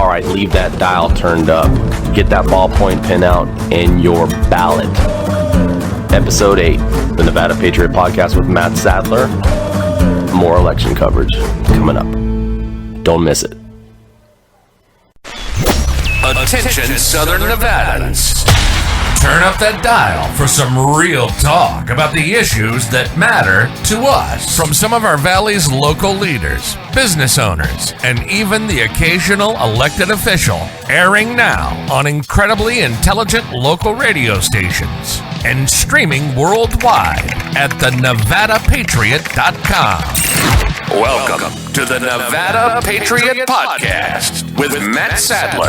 All right, leave that dial turned up. Get that ballpoint pen out and your ballot. Episode 8, the Nevada Patriot Podcast with Matt Sadler. More election coverage coming up. Don't miss it. Attention, Southern Nevadans. Turn up that dial for some real talk about the issues that matter to us. From some of our valley's local leaders, business owners, and even the occasional elected official. Airing now on incredibly intelligent local radio stations and streaming worldwide at thenevadapatriot.com. Welcome to the Nevada Patriot Podcast with Matt Sadler.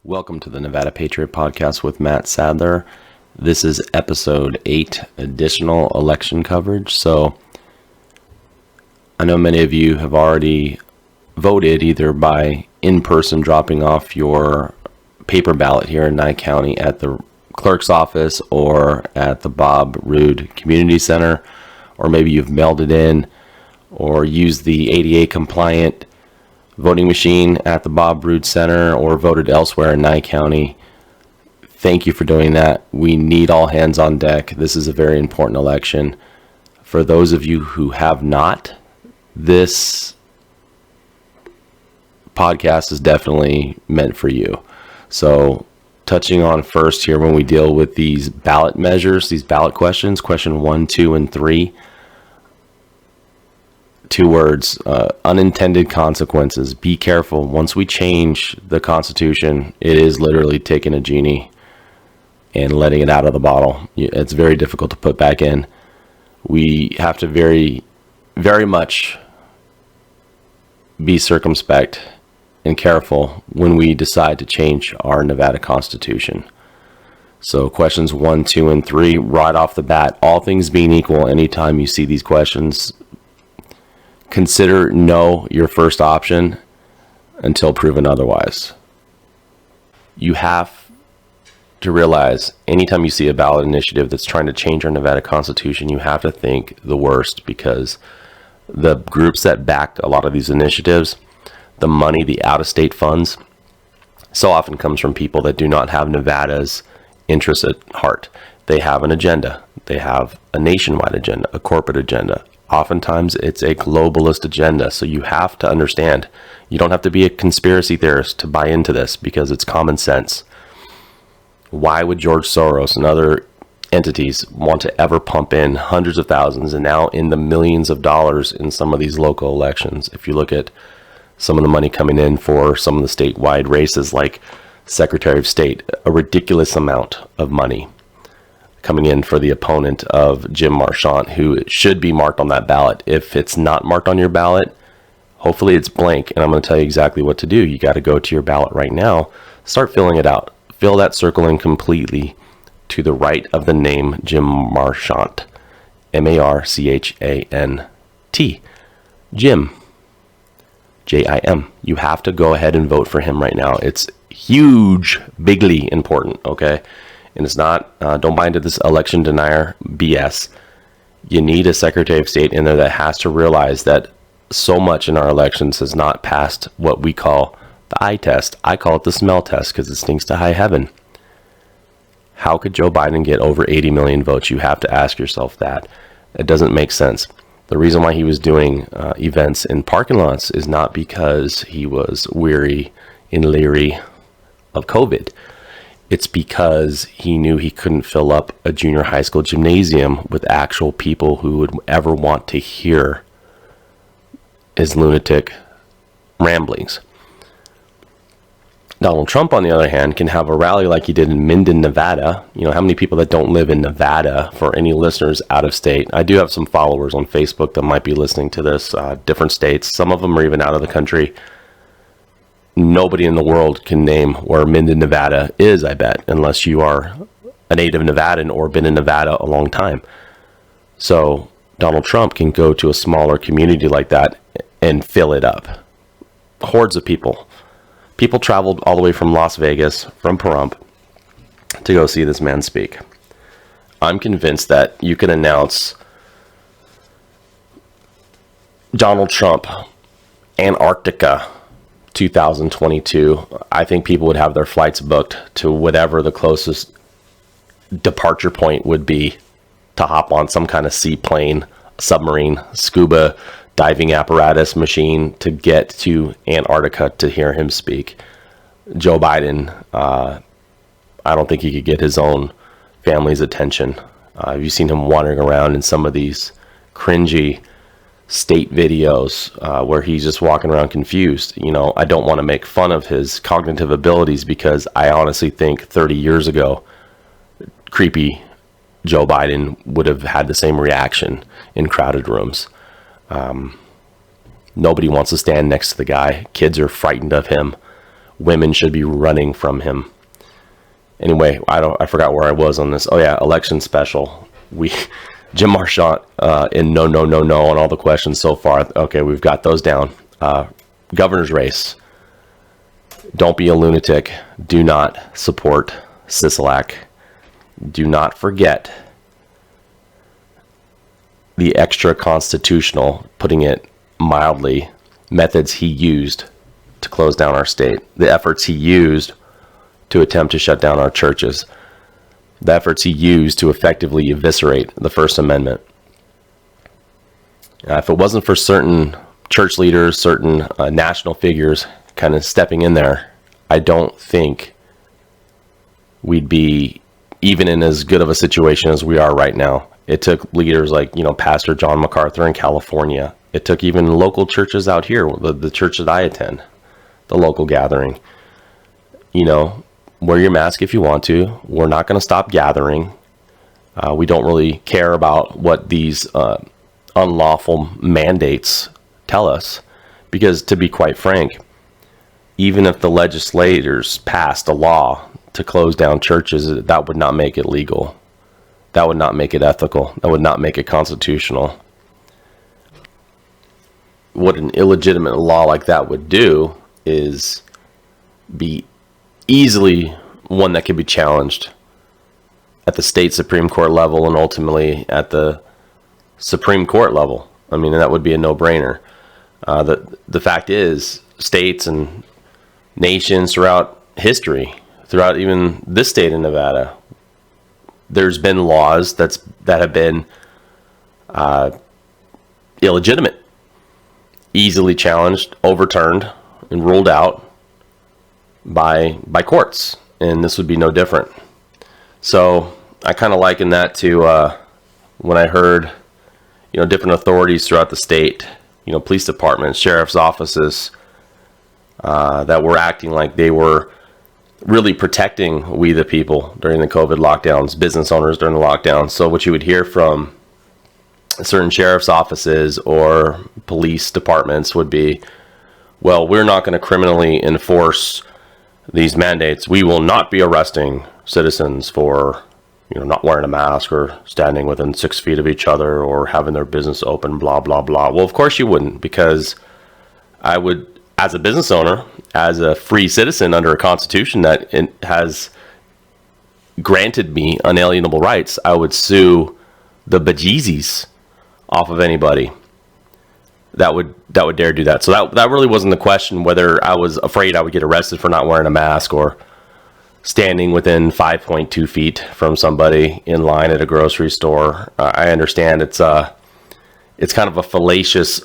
Welcome to the Nevada Patriot Podcast with Matt Sadler. This is episode 8, additional election coverage. So I know many of you have already voted either by in-person dropping off your paper ballot here in Nye County at the clerk's office or at the Bob Roode Community Center, or maybe you've mailed it in or used the ADA compliant voting machine at the Bob Roode Center or voted elsewhere in Nye County. Thank you for doing that. We need all hands on deck. This is a very important election. For those of you who have not, this podcast is definitely meant for you. So touching on first here when we deal with these ballot measures, these ballot questions, question 1, 2, and 3. 2 words, unintended consequences. Be careful. Once we change the Constitution, it is literally taking a genie and letting it out of the bottle. It's very difficult to put back in. We have to very, very much be circumspect and careful when we decide to change our Nevada Constitution. So questions 1, 2, and 3, right off the bat, all things being equal, anytime you see these questions, consider no your first option until proven otherwise. You have to realize anytime you see a ballot initiative that's trying to change our Nevada Constitution, you have to think the worst, because the groups that backed a lot of these initiatives, the money, the out-of-state funds, so often comes from people that do not have Nevada's interests at heart. They have an agenda. They have a nationwide agenda, a corporate agenda. Oftentimes, it's a globalist agenda, so you have to understand. You don't have to be a conspiracy theorist to buy into this, because it's common sense. Why would George Soros and other entities want to ever pump in hundreds of thousands and now in the millions of dollars in some of these local elections? If you look at some of the money coming in for some of the statewide races like Secretary of State, a ridiculous amount of money coming in for the opponent of Jim Marchant, who should be marked on that ballot. If it's not marked on your ballot, hopefully it's blank, and I'm going to tell you exactly what to do. You got to go to your ballot right now, start filling it out. Fill that circle in completely to the right of the name Jim Marchant, M-A-R-C-H-A-N-T, Jim, J-I-M. You have to go ahead and vote for him right now. It's huge, bigly important, okay? And it's not, don't buy into this election denier BS. You need a Secretary of State in there that has to realize that so much in our elections has not passed what we call the eye test. I call it the smell test because it stinks to high heaven. How could Joe Biden get over 80 million votes? You have to ask yourself that. It doesn't make sense. The reason why he was doing events in parking lots is not because he was weary and leery of COVID. It's because he knew he couldn't fill up a junior high school gymnasium with actual people who would ever want to hear his lunatic ramblings. Donald Trump, on the other hand, can have a rally like he did in Minden, Nevada. You know, how many people that don't live in Nevada, for any listeners out of state? I do have some followers on Facebook that might be listening to this, different states. Some of them are even out of the country. Nobody in the world can name where Minden, Nevada is, I bet, unless you are a native Nevadan or been in Nevada a long time. So Donald Trump can go to a smaller community like that and fill it up. Hordes of people. People traveled all the way from Las Vegas, from Pahrump, to go see this man speak. I'm convinced that you can announce Donald Trump, Antarctica, 2022. I think people would have their flights booked to whatever the closest departure point would be to hop on some kind of seaplane, submarine, scuba diving apparatus machine to get to Antarctica to hear him speak. Joe Biden, I don't think he could get his own family's attention. You've seen him wandering around in some of these cringy state videos where he's just walking around confused. You know, I don't want to make fun of his cognitive abilities because I honestly think 30 years ago, creepy Joe Biden would have had the same reaction in crowded rooms. Nobody wants to stand next to the guy. Kids are frightened of him. Women should be running from him. Anyway, I forgot where I was on this. Oh yeah, election special. Jim Marchant in no on all the questions so far. Okay, we've got those down. Governor's race. Don't be a lunatic. Do not support Sisolak. Do not forget the extra constitutional, putting it mildly, methods he used to close down our state. The efforts he used to attempt to shut down our churches. The efforts he used to effectively eviscerate the First Amendment. If it wasn't for certain church leaders, certain national figures kind of stepping in there, I don't think we'd be even in as good of a situation as we are right now. It took leaders like, Pastor John MacArthur in California. It took even local churches out here, the church that I attend, the local gathering. Wear your mask if you want to. We're not going to stop gathering. We don't really care about what these unlawful mandates tell us, because to be quite frank, even if the legislators passed a law to close down churches, that would not make it legal. That would not make it ethical. That would not make it constitutional. What an illegitimate law like that would do is be easily one that could be challenged at the state Supreme Court level and ultimately at the Supreme Court level. I mean, that would be a no-brainer. The fact is, states and nations throughout history, throughout even this state of Nevada, there's been laws that have been illegitimate, easily challenged, overturned, and ruled out by courts, and this would be no different. So I kind of liken that to when I heard, different authorities throughout the state, police departments, sheriff's offices, that were acting like they were really protecting we the people during the COVID lockdowns, business owners during the lockdown. So what you would hear from certain sheriff's offices or police departments would be, well, we're not going to criminally enforce these mandates. We will not be arresting citizens for, not wearing a mask or standing within 6 feet of each other or having their business open, blah, blah, blah. Well, of course you wouldn't, because I would, as a business owner, as a free citizen under a constitution that has granted me unalienable rights, I would sue the bejesus off of anybody that would dare do that. So that really wasn't the question, whether I was afraid I would get arrested for not wearing a mask or standing within 5.2 feet from somebody in line at a grocery store. I understand it's kind of a fallacious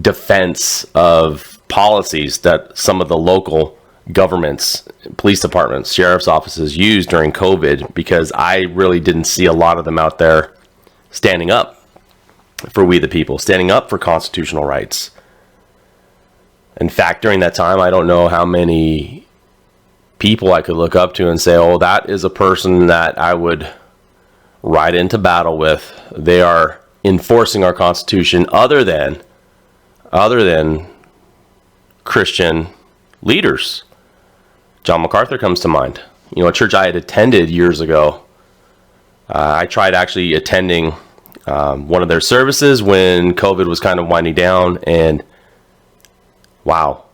defense of policies that some of the local governments, police departments, sheriff's offices used during COVID, because I really didn't see a lot of them out there standing up for we the people, standing up for constitutional rights. In fact, during that time, I don't know how many people I could look up to and say, oh, that is a person that I would ride into battle with. They are enforcing our Constitution, other than Christian leaders. John MacArthur comes to mind. A church I had attended years ago. I tried actually attending one of their services when COVID was kind of winding down, and wow,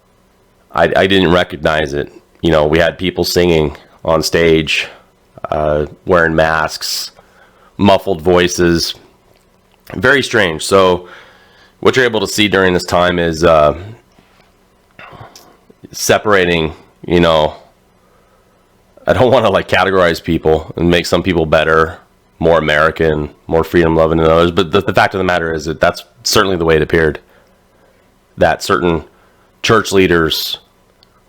I didn't recognize it. We had people singing on stage, wearing masks, muffled voices, very strange. So what you're able to see during this time is separating, you know, I don't want to like categorize people and make some people better, more American, more freedom loving than others. But the fact of the matter is that that's certainly the way it appeared. That certain church leaders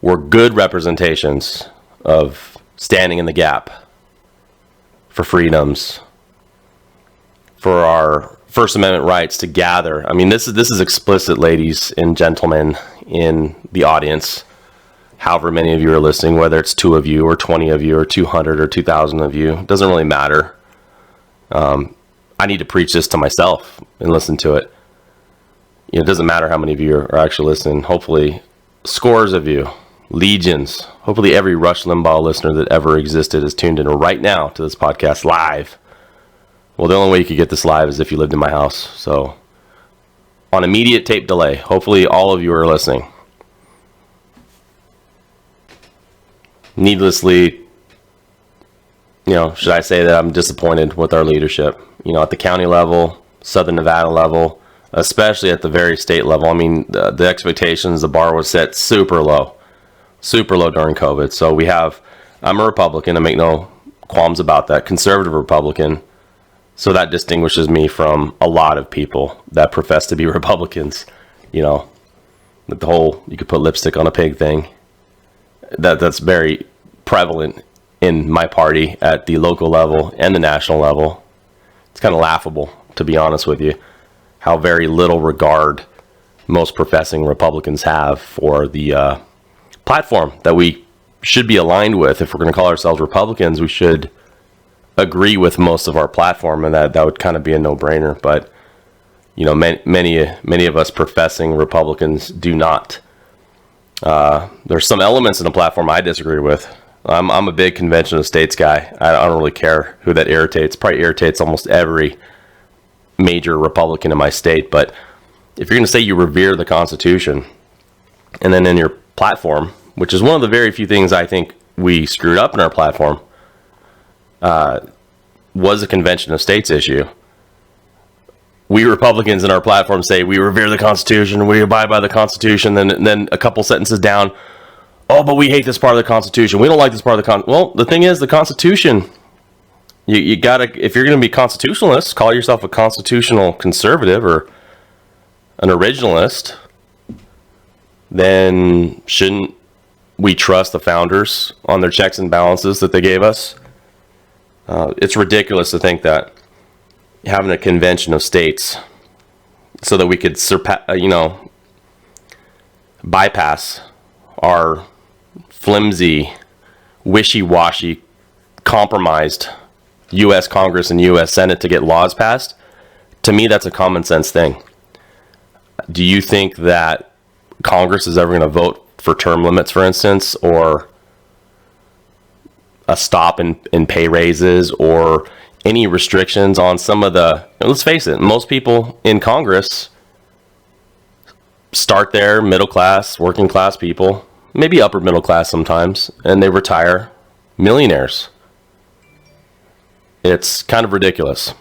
were good representations of standing in the gap for freedoms, for our First Amendment rights to gather. I mean, this is explicit, ladies and gentlemen in the audience. However many of you are listening, whether it's 2 of you or 20 of you or 200 or 2,000 of you, it doesn't really matter. I need to preach this to myself and listen to it. You know, it doesn't matter how many of you are actually listening. Hopefully, scores of you, legions. Hopefully, every Rush Limbaugh listener that ever existed is tuned in right now to this podcast live. Well, the only way you could get this live is if you lived in my house. So, on immediate tape delay, hopefully all of you are listening. Needlessly, you know, should I say that I'm disappointed with our leadership, you know, at the county level, Southern Nevada level, especially at the very state level. I mean, the expectations, the bar was set super low during COVID. So I'm a Republican, I make no qualms about that, conservative Republican. So that distinguishes me from a lot of people that profess to be Republicans, you know, with the whole, you could put lipstick on a pig thing. That's very prevalent in my party at the local level and the national level. It's kind of laughable, to be honest with you, how very little regard most professing Republicans have for the platform that we should be aligned with. If we're going to call ourselves Republicans, we should agree with most of our platform, and that would kind of be a no-brainer. But, you know, many of us professing Republicans do not. There's some elements in the platform I disagree with. I'm a big convention of states guy. I don't really care who that irritates. Probably irritates almost every major Republican in my state. But if you're going to say you revere the Constitution, and then in your platform, which is one of the very few things I think we screwed up in our platform, was a convention of states issue. We Republicans in our platform say we revere the Constitution, we abide by the Constitution, then a couple sentences down, oh, but we hate this part of the Constitution. We don't like this part of the Constitution. Well, the thing is, the Constitution, you gotta, if you're going to be constitutionalist, call yourself a constitutional conservative or an originalist, then shouldn't we trust the founders on their checks and balances that they gave us? It's ridiculous to think that having a convention of states so that we could bypass our flimsy, wishy-washy, compromised U.S. Congress and U.S. Senate to get laws passed. To me, that's a common sense thing. Do you think that Congress is ever going to vote for term limits, for instance, or a stop in pay raises, or any restrictions on some of the, let's face it, most people in Congress start there, middle class, working class people, maybe upper middle class sometimes, and they retire millionaires. It's kind of ridiculous.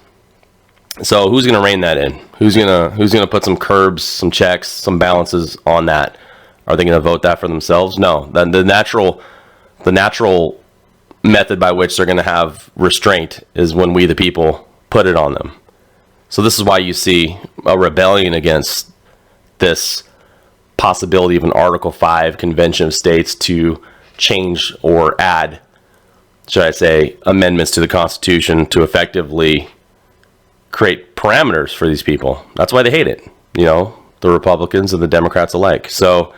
So who's going to rein that in? Who's going to put some curbs, some checks, some balances on that? Are they going to vote that for themselves? No. The natural method by which they're going to have restraint is when we, the people, put it on them. So this is why you see a rebellion against this possibility of an Article 5 Convention of States to change or add, should I say, amendments to the Constitution to effectively create parameters for these people. That's why they hate it, you know, the Republicans and the Democrats alike. So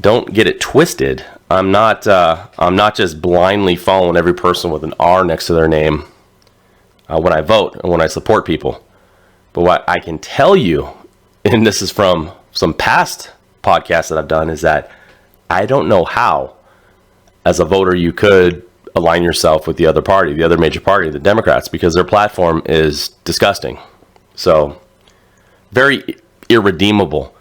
don't get it twisted. I'm not just blindly following every person with an R next to their name when I vote and when I support people. But what I can tell you, and this is from some past podcasts that I've done, is that I don't know how, as a voter, you could align yourself with the other party, the other major party, the Democrats, because their platform is disgusting. So, very irredeemable.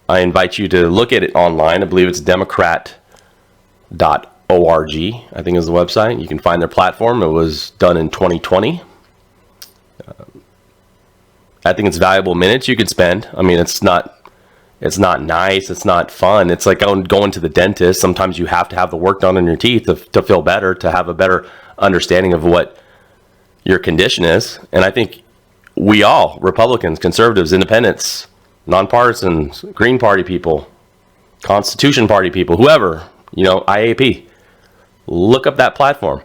I invite you to look at it online. I believe it's democrat.org, I think is the website. You can find their platform. It was done in 2020. I think it's valuable minutes you could spend. I mean, it's not nice. It's not fun. It's like going to the dentist. Sometimes you have to have the work done on your teeth to feel better, to have a better understanding of what your condition is. And I think we all, Republicans, conservatives, independents, nonpartisans, Green Party people, Constitution Party people, whoever, IAP, look up that platform.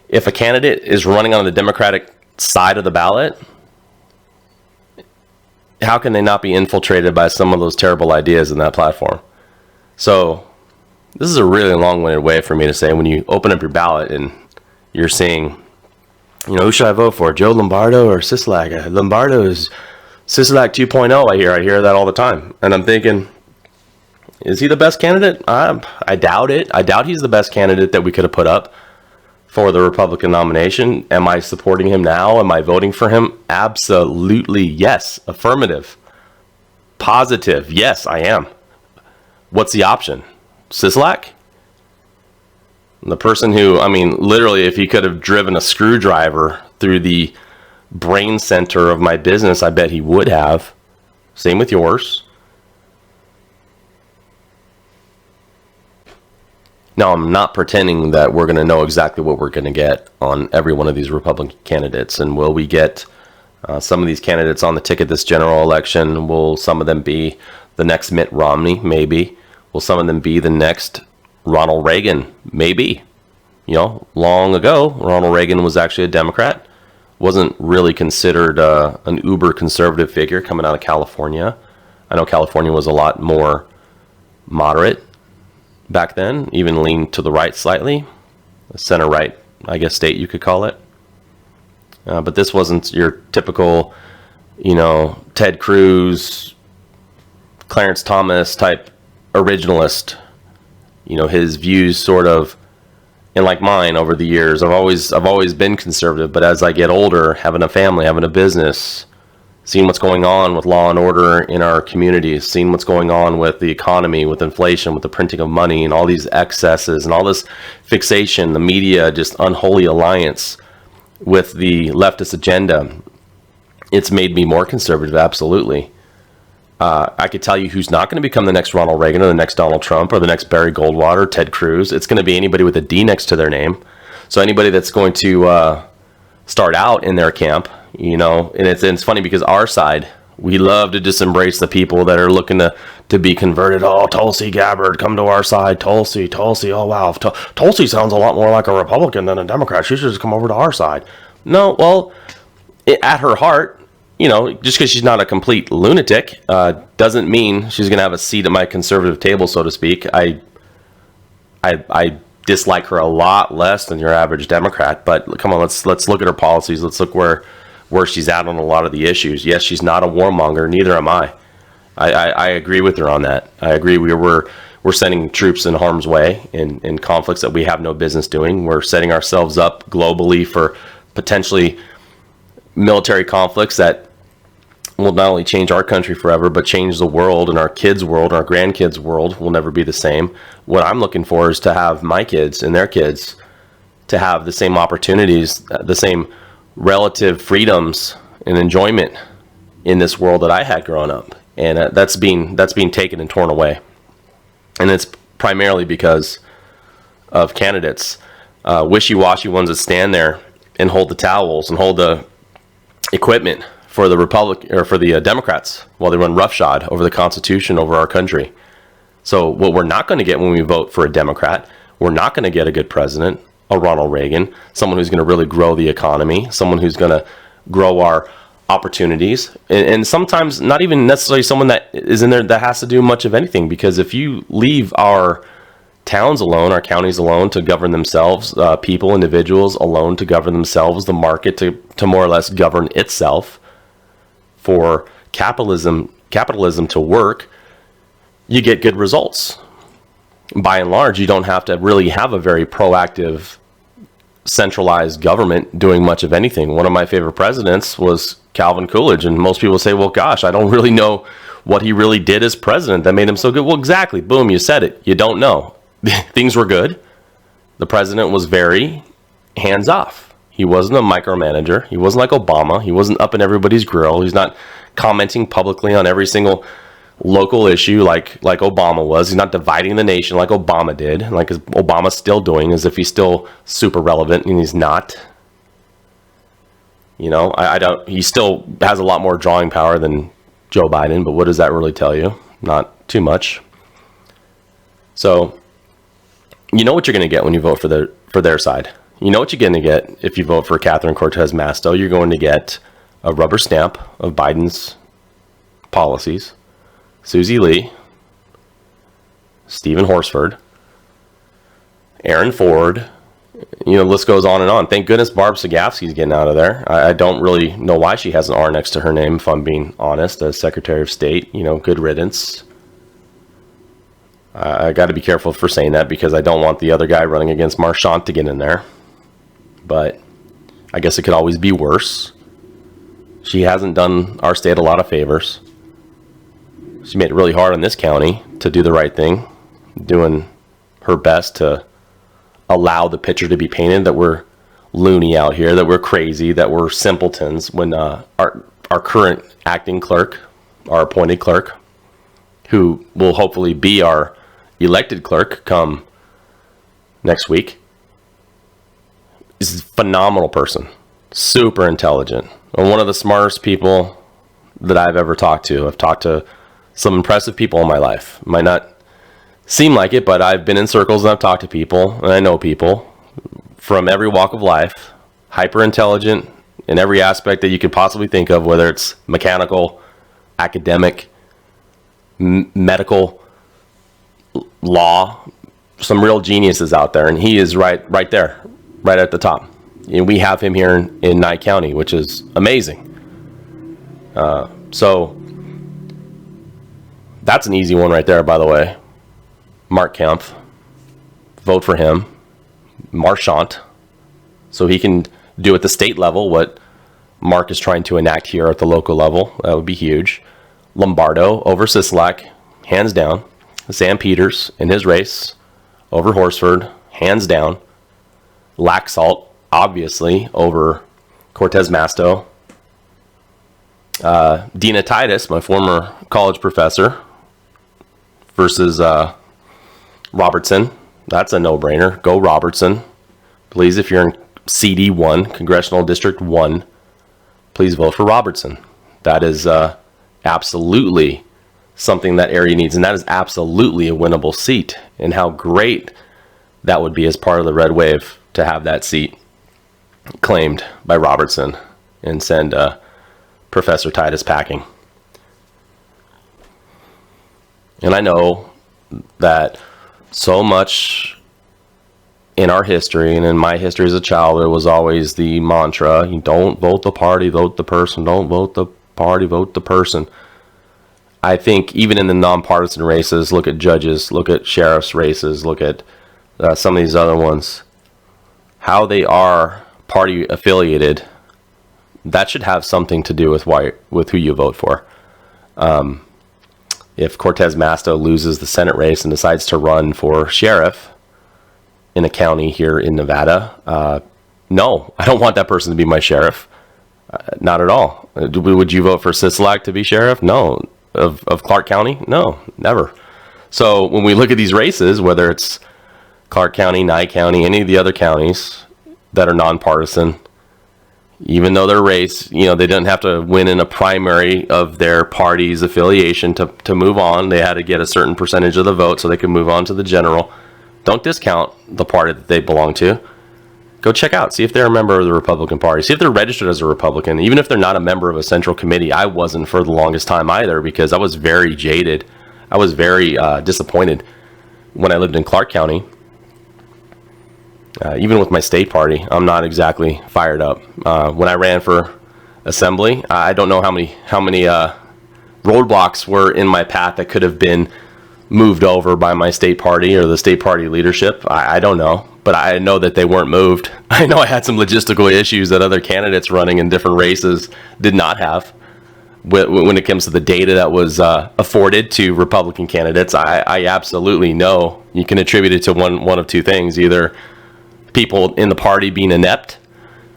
If a candidate is running on the Democratic side of the ballot, how can they not be infiltrated by some of those terrible ideas in that platform? So this is a really long-winded way for me to say, when you open up your ballot and you're seeing, who should I vote for, Joe Lombardo or Sisolak? Lombardo is Sisolak 2.0. I hear that all the time. And I'm thinking, is he the best candidate? I doubt it. I doubt he's the best candidate that we could have put up for the Republican nomination. Am I supporting him now? Am I voting for him? Absolutely yes. Affirmative. Positive. Yes, I am. What's the option? Sisolak? The person who, literally, if he could have driven a screwdriver through the brain center of my business, I bet he would have. Same with yours. Now, I'm not pretending that we're going to know exactly what we're going to get on every one of these Republican candidates. And will we get some of these candidates on the ticket this general election? Will some of them be the next Mitt Romney? Maybe. Will some of them be the next Ronald Reagan? Maybe. Long ago, Ronald Reagan was actually a Democrat. Wasn't really considered an uber conservative figure coming out of California. I know California was a lot more moderate back then, even leaned to the right slightly, center right, I guess, state you could call it. But this wasn't your typical, Ted Cruz, Clarence Thomas type originalist. His views sort of, and like mine over the years, I've always been conservative, but as I get older, having a family, having a business, seeing what's going on with law and order in our communities, seeing what's going on with the economy, with inflation, with the printing of money, and all these excesses, and all this fixation, the media, just unholy alliance with the leftist agenda, it's made me more conservative, absolutely. I could tell you who's not going to become the next Ronald Reagan or the next Donald Trump or the next Barry Goldwater, Ted Cruz. It's going to be anybody with a D next to their name. So anybody that's going to start out in their camp, and it's funny because our side, we love to just embrace the people that are looking to be converted. Oh, Tulsi Gabbard, come to our side. Tulsi, oh wow, Tulsi sounds a lot more like a Republican than a Democrat. She should just come over to our side. No, well, at her heart, just because she's not a complete lunatic doesn't mean she's going to have a seat at my conservative table, so to speak. I dislike her a lot less than your average Democrat, but come on, let's look at her policies. Let's look where she's at on a lot of the issues. Yes, she's not a warmonger. Neither am I. I agree with her on that. I agree. We're sending troops in harm's way in conflicts that we have no business doing. We're setting ourselves up globally for potentially military conflicts that will not only change our country forever, but change the world, and our kids' world, our grandkids' world will never be the same. What I'm looking for is to have my kids and their kids to have the same opportunities, the same relative freedoms and enjoyment in this world that I had growing up. And that's being taken and torn away. And it's primarily because of candidates, wishy-washy ones that stand there and hold the towels and hold the equipment for the Democrats while they run roughshod over the Constitution, over our country. So what we're not going to get when we vote for a Democrat, we're not going to get a good president, a Ronald Reagan, someone who's going to really grow the economy, someone who's going to grow our opportunities, and sometimes not even necessarily someone that is in there that has to do much of anything. Because if you leave our towns alone, our counties alone to govern themselves, people, individuals alone to govern themselves, the market to more or less govern itself, for capitalism to work, you get good results. By and large, you don't have to really have a very proactive, centralized government doing much of anything. One of my favorite presidents was Calvin Coolidge, and most people say, well, gosh, I don't really know what he really did as president that made him so good. Well, exactly. Boom, you said it. You don't know. Things were good. The president was very hands-off. He wasn't a micromanager. He wasn't like Obama. He wasn't up in everybody's grill. He's not commenting publicly on every single local issue like Obama was. He's not dividing the nation like Obama did, like Obama's still doing, as if he's still super relevant, and he's not. You know, he still has a lot more drawing power than Joe Biden, but what does that really tell you? Not too much. So, you know what you're going to get when you vote for their side. You know what you're going to get if you vote for Catherine Cortez Masto. You're going to get a rubber stamp of Biden's policies. Susie Lee, Stephen Horsford, Aaron Ford, you know, the list goes on and on. Thank goodness Barb Sagafsky's getting out of there. I don't really know why she has an R next to her name, if I'm being honest, as Secretary of State. You know, good riddance. I got to be careful for saying that because I don't want the other guy running against Marchant to get in there. But I guess it could always be worse. She hasn't done our state a lot of favors. She made it really hard on this county to do the right thing, doing her best to allow the picture to be painted that we're loony out here, that we're crazy, that we're simpletons, when our current acting clerk, our appointed clerk, who will hopefully be our elected clerk come next week, is a phenomenal person, super intelligent, and one of the smartest people that I've ever talked to. I've talked to some impressive people in my life. Might not seem like it, but I've been in circles and I've talked to people, and I know people from every walk of life, hyper intelligent in every aspect that you could possibly think of, whether it's mechanical, academic, medical, law, some real geniuses out there, and he is right there, right at the top. And we have him here in Nye County, which is amazing. So that's an easy one right there, by the way. Mark Kempf, vote for him. Marchant, so he can do at the state level what Mark is trying to enact here at the local level. That would be huge. Lombardo over Sisolak, hands down. Sam Peters in his race over Horsford, hands down. Laxalt, obviously, over Cortez Masto. Dina Titus, my former college professor, versus Robertson. That's a no-brainer. Go Robertson. Please, if you're in CD1, Congressional District 1, please vote for Robertson. That is absolutely something that area needs, and that is absolutely a winnable seat. And how great that would be as part of the red wave to have that seat claimed by Robertson and send Professor Titus packing. And I know that so much in our history and in my history as a child, there was always the mantra, you don't vote the party, vote the person. Don't vote the party, vote the person. I think even in the nonpartisan races, look at judges, look at sheriff's races, look at some of these other ones, how they are party affiliated, that should have something to do with who you vote for. If Cortez Masto loses the Senate race and decides to run for sheriff in a county here in Nevada, no, I don't want that person to be my sheriff. Not at all. Would you vote for Sisolak to be sheriff? No. Of Clark County? No, never. So when we look at these races, whether it's Clark County, Nye County, any of the other counties that are nonpartisan, even though their race, they didn't have to win in a primary of their party's affiliation to move on. They had to get a certain percentage of the vote so they could move on to the general. Don't discount the party that they belong to. Go check out, see if they're a member of the Republican Party. See if they're registered as a Republican. Even if they're not a member of a central committee, I wasn't for the longest time either, because I was very jaded. I was very disappointed when I lived in Clark County. Even with my state party, I'm not exactly fired up. When I ran for assembly, I don't know how many roadblocks were in my path that could have been moved over by my state party or the state party leadership. I don't know, but I know that they weren't moved. I know I had some logistical issues that other candidates running in different races did not have. When it comes to the data that was afforded to Republican candidates, I absolutely know you can attribute it to one of two things: either people in the party being inept,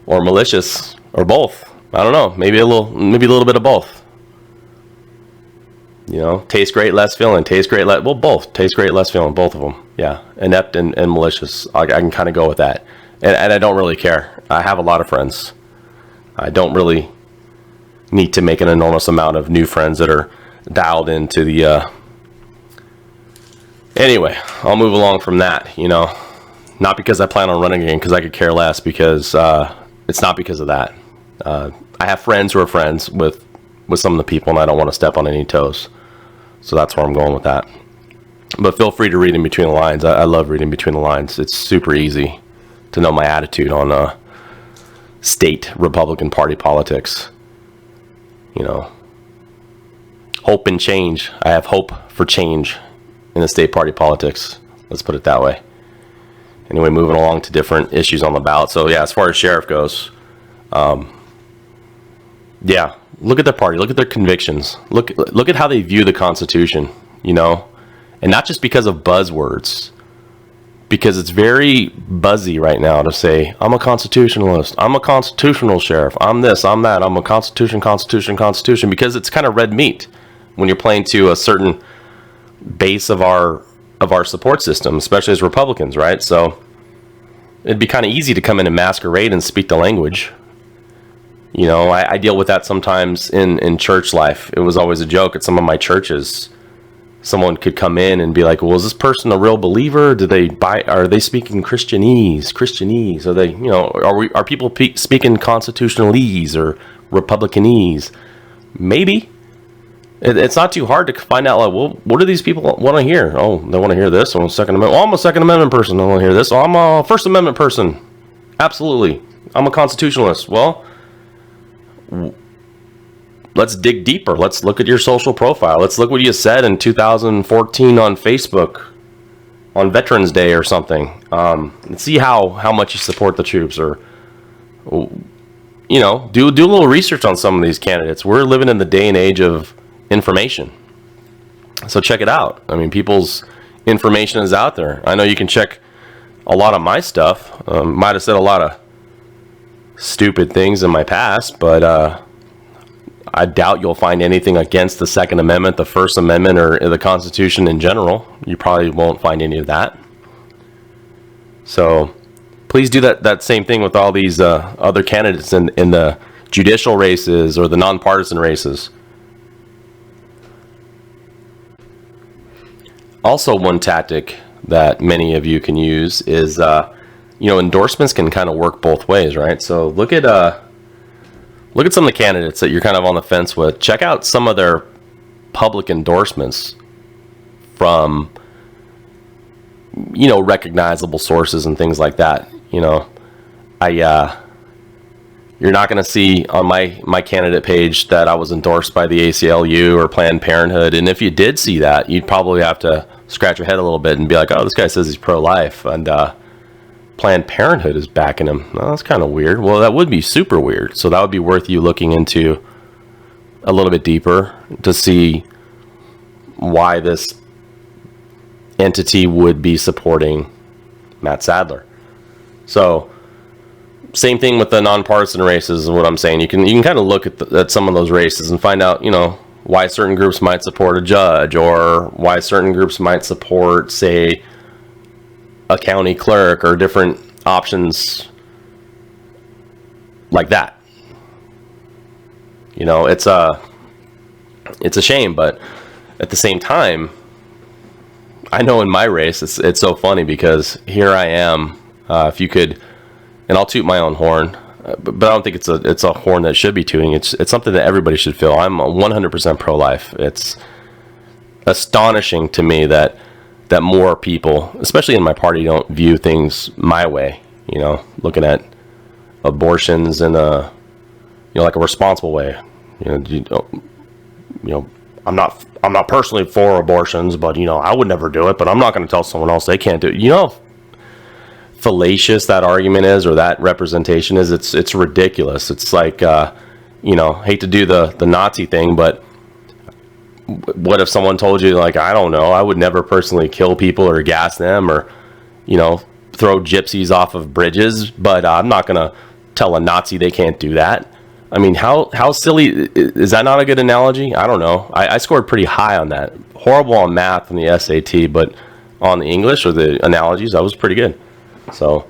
or malicious, or both. I don't know. Maybe a little bit of both. You know, taste great, less filling. Taste great, well, both. Taste great, less filling. Both of them. Yeah, inept and malicious. I can kind of go with that, and I don't really care. I have a lot of friends. I don't really need to make an enormous amount of new friends that are dialed into the. Anyway, I'll move along from that. You know, not because I plan on running again, because I could care less. Because it's not because of that. I have friends who are friends with some of the people, and I don't want to step on any toes. So that's where I'm going with that. But feel free to read in between the lines. I love reading between the lines. It's super easy to know my attitude on state Republican Party politics. You know, hope and change. I have hope for change in the state party politics. Let's put it that way. Anyway, moving along to different issues on the ballot. So yeah, as far as sheriff goes, yeah, look at their party, look at their convictions, look at how they view the Constitution, you know, and not just because of buzzwords, because it's very buzzy right now to say, I'm a constitutionalist, I'm a constitutional sheriff, I'm this, I'm that, I'm a constitution, because it's kind of red meat when you're playing to a certain base of our support system, especially as Republicans, right? So it'd be kind of easy to come in and masquerade and speak the language. You know, I deal with that sometimes in church life. It was always a joke at some of my churches. Someone could come in and be like, well, is this person a real believer? Are they speaking Christianese? Are they, you know, are people speaking constitutionalese or Republicanese? Maybe. It's not too hard to find out, like, well, what do these people want to hear? Oh, they want to hear this. Oh, Second Amendment. Oh, I'm a Second Amendment person. I want to hear this. Oh, I'm a First Amendment person. Absolutely. I'm a constitutionalist. Well, let's dig deeper. Let's look at your social profile. Let's look what you said in 2014 on Facebook on Veterans Day or something. And see how much you support the troops, or, you know, do a little research on some of these candidates. We're living in the day and age of information. So check it out. I mean, people's information is out there. I know you can check a lot of my stuff. Might have said a lot of stupid things in my past, but I doubt you'll find anything against the Second Amendment, the First Amendment, or the Constitution in general. You probably won't find any of that. So please do that same thing with all these other candidates in the judicial races or the nonpartisan races. Also, one tactic that many of you can use is, you know, endorsements can kind of work both ways, right? So look at some of the candidates that you're kind of on the fence with. Check out some of their public endorsements from, you know, recognizable sources and things like that. You know, you're not going to see on my candidate page that I was endorsed by the ACLU or Planned Parenthood. And if you did see that, you'd probably have to scratch your head a little bit and be like, oh, this guy says he's pro-life, and Planned Parenthood is backing him. Well, that's kind of weird. Well, that would be super weird. So that would be worth you looking into a little bit deeper to see why this entity would be supporting Matt Sadler. So same thing with the nonpartisan races is what I'm saying. You can kind of look at some of those races and find out, you know, why certain groups might support a judge, or why certain groups might support, say, a county clerk, or different options like that. You know, it's a shame, but at the same time, I know in my race, it's so funny because here I am. If you could, and I'll toot my own horn, but I don't think it's a horn that should be tooting. It's something that everybody should feel. I'm 100% pro-life. It's astonishing to me that more people, especially in my party, don't view things my way. You know, looking at abortions in a, you know, like a responsible way. You know, I'm not personally for abortions, but, you know, I would never do it. But I'm not going to tell someone else they can't do it. You know, fallacious that argument is, or that representation is. It's ridiculous. It's like, you know, hate to do the Nazi thing, but what if someone told you, like, I don't know, I would never personally kill people or gas them, or, you know, throw gypsies off of bridges, but I'm not gonna tell a Nazi they can't do that. I mean, how silly, is that not a good analogy? I don't know. I scored pretty high on that. Horrible on math and the SAT, but on the English or the analogies, I was pretty good. So,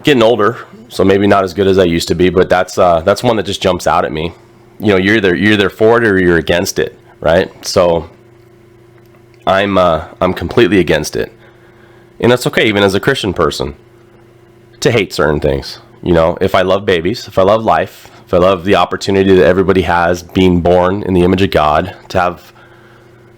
getting older, so maybe not as good as I used to be, but that's one that just jumps out at me. You know, you're either for it or you're against it, right? So, I'm completely against it. And that's okay, even as a Christian person, to hate certain things. You know, if I love babies, if I love life, if I love the opportunity that everybody has being born in the image of God, to have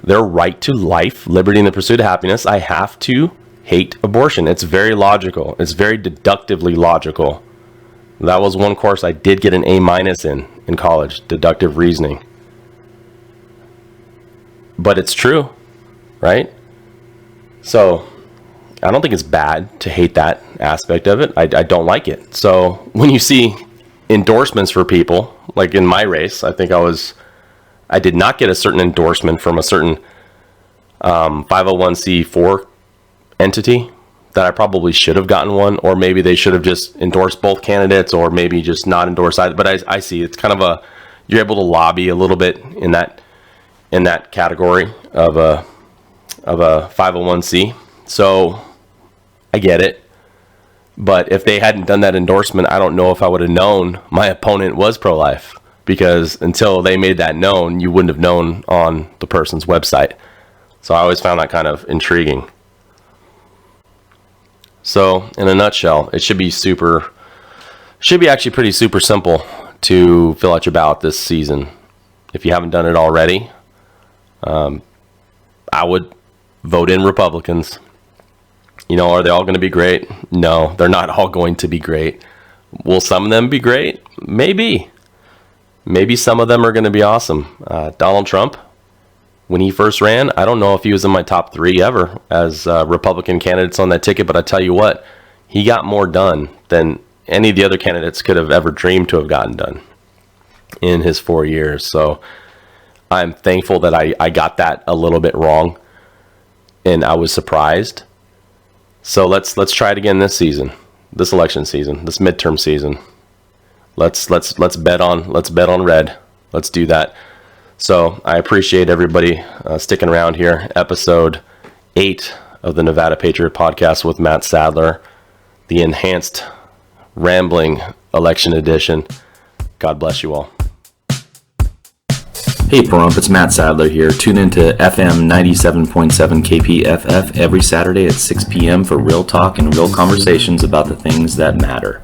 their right to life, liberty, and the pursuit of happiness, I have to hate abortion. It's very logical. It's very deductively logical. That was one course I did get an A- in college, deductive reasoning. But it's true, right? So I don't think it's bad to hate that aspect of it. I don't like it. So when you see endorsements for people, like in my race, I think I did not get a certain endorsement from a certain 501c4 entity that I probably should have gotten one, or maybe they should have just endorsed both candidates, or maybe just not endorse either. But I see it's kind of you're able to lobby a little bit in that category of a 501c. So I get it. But if they hadn't done that endorsement, I don't know if I would have known my opponent was pro-life, because until they made that known, you wouldn't have known on the person's website. So I always found that kind of intriguing. So in a nutshell, it should be actually pretty super simple to fill out your ballot this season. If you haven't done it already, I would vote in Republicans. You know, are they all going to be great? No, they're not all going to be great. Will some of them be great? Maybe. Maybe some of them are going to be awesome. Donald Trump, when he first ran, I don't know if he was in my top 3 ever as Republican candidates on that ticket, but I tell you what, he got more done than any of the other candidates could have ever dreamed to have gotten done in his 4 years. So I'm thankful that I got that a little bit wrong, and I was surprised. So let's try it again this season, this election season, this midterm season. Let's bet on red. Let's do that. So I appreciate everybody sticking around here. Episode 8 of the Nevada Patriot podcast with Matt Sadler, the enhanced rambling election edition. God bless you all. Hey Pahrump, it's Matt Sadler here. Tune into FM 97.7 KPFF every Saturday at 6 p.m. for real talk and real conversations about the things that matter.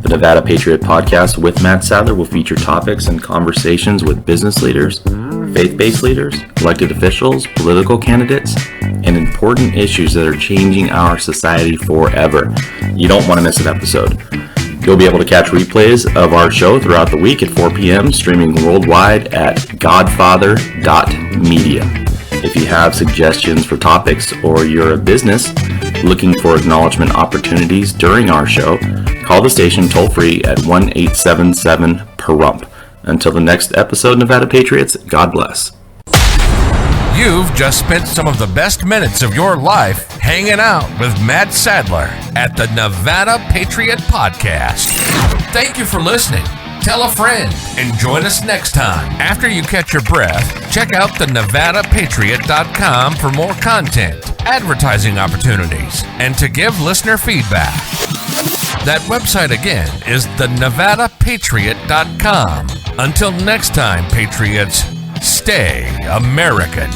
The Nevada Patriot podcast with Matt Sadler will feature topics and conversations with business leaders, faith-based leaders, elected officials, political candidates, and important issues that are changing our society forever. You don't want to miss an episode. You'll be able to catch replays of our show throughout the week at 4 p.m., streaming worldwide at godfather.media. If you have suggestions for topics or you're a business looking for acknowledgement opportunities during our show, call the station toll-free at 1-877-PAHRUMP. Until the next episode, Nevada Patriots, God bless. You've just spent some of the best minutes of your life hanging out with Matt Sadler at the Nevada Patriot Podcast. Thank you for listening. Tell a friend and join us next time. After you catch your breath, check out the NevadaPatriot.com for more content, advertising opportunities, and to give listener feedback. That website again is the NevadaPatriot.com. Until next time, Patriots, stay American.